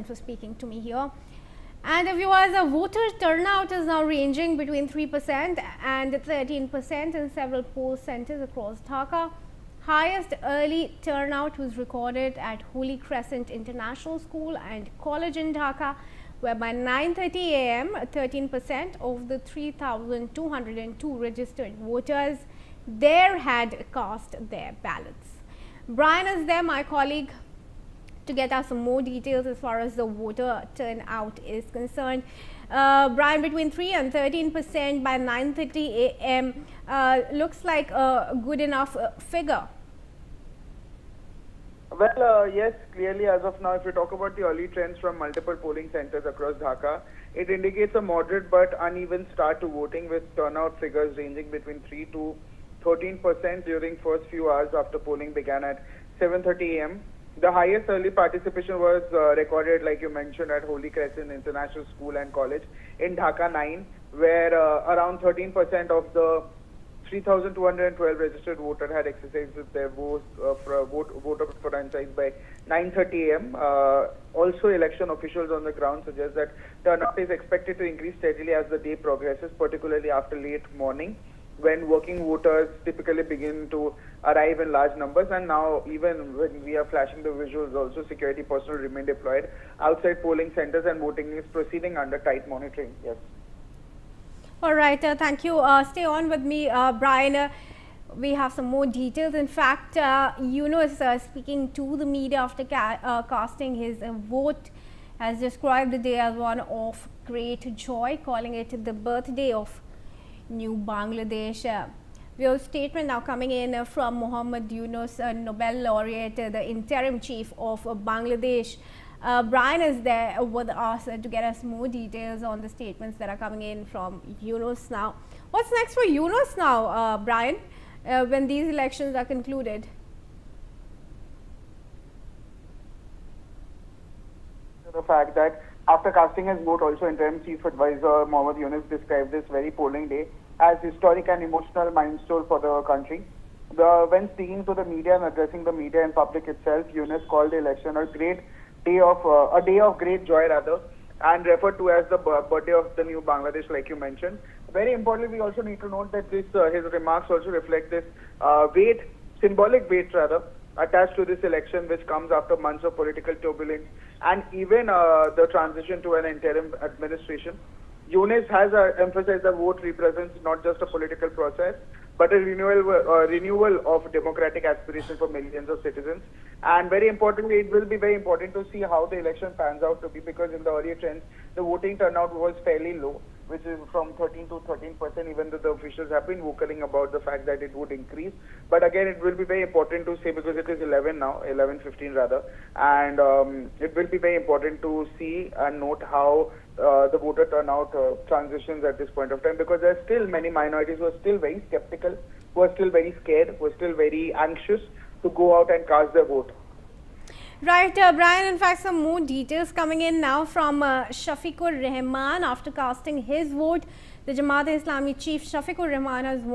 Brian, for speaking to me here. And viewers, the voter turnout is now ranging between 3% and 13% in several poll centers across Dhaka. Highest early turnout was recorded at Holy Crescent International School and College in Dhaka, where by 9:30 a.m. 13% of the 3,202 registered voters there had cast their ballots. Brian is there, my colleague, to get us some more details as far as the voter turnout is concerned. Brian, between 3 and 13% by 9:30 a.m. Looks like a good enough figure. Well, yes, clearly as of now, if we talk about the early trends from multiple polling centers across Dhaka, it indicates a moderate but uneven start to voting, with turnout figures ranging between 3 to 13% during first few hours after polling began at 7:30 a.m. The highest early participation was recorded, like you mentioned, at Holy Crescent International School and College in Dhaka 9, where around 13% of the 3,212 registered voters had exercised their voter franchise by 9:30 a.m. Also, election officials on the ground suggest that turnout is expected to increase steadily as the day progresses, particularly after late morning, when working voters typically begin to arrive in large numbers. And now, even when we are flashing the visuals, also security personnel remain deployed outside polling centers, and voting is proceeding under tight monitoring. Yes. All right, thank you. Stay on with me, Brian. We have some more details. In fact, Yunus, speaking to the media after casting his vote, has described the day as one of great joy, calling it the birthday of New Bangladesh. We have a statement now coming in from Muhammad Yunus, Nobel laureate, the interim chief of Bangladesh. Brian is there with us to get us more details on the statements that are coming in from Yunus now. What's next for Yunus now, Brian, when these elections are concluded? The fact that after casting his vote, also interim chief advisor Muhammad Yunus described this very polling day as historic and emotional milestone for the country. When speaking to the media and addressing the media and public itself, Yunus called the election a day of great joy, rather, and referred to as the birthday of the new Bangladesh, like you mentioned. Very importantly, we also need to note that his remarks also reflect this symbolic weight rather, attached to this election, which comes after months of political turbulence and even the transition to an interim administration. Yunus has emphasized the vote represents not just a political process, but a renewal of democratic aspiration for millions of citizens. And very importantly, it will be very important to see how the election pans out to be, because in the earlier trends, the voting turnout was fairly low, which is from 13 to 13%, even though the officials have been vocaling about the fact that it would increase. But again, it will be very important to say, because it is 11:15 rather, and it will be very important to see and note how the voter turnout transitions at this point of time, because there are still many minorities who are still very skeptical, who are still very scared, who are still very anxious to go out and cast their vote. Right, Brian, in fact, some more details coming in now from Shafiqur Rahman after casting his vote. The Jamaat-e-Islami chief Shafiqur Rahman has warned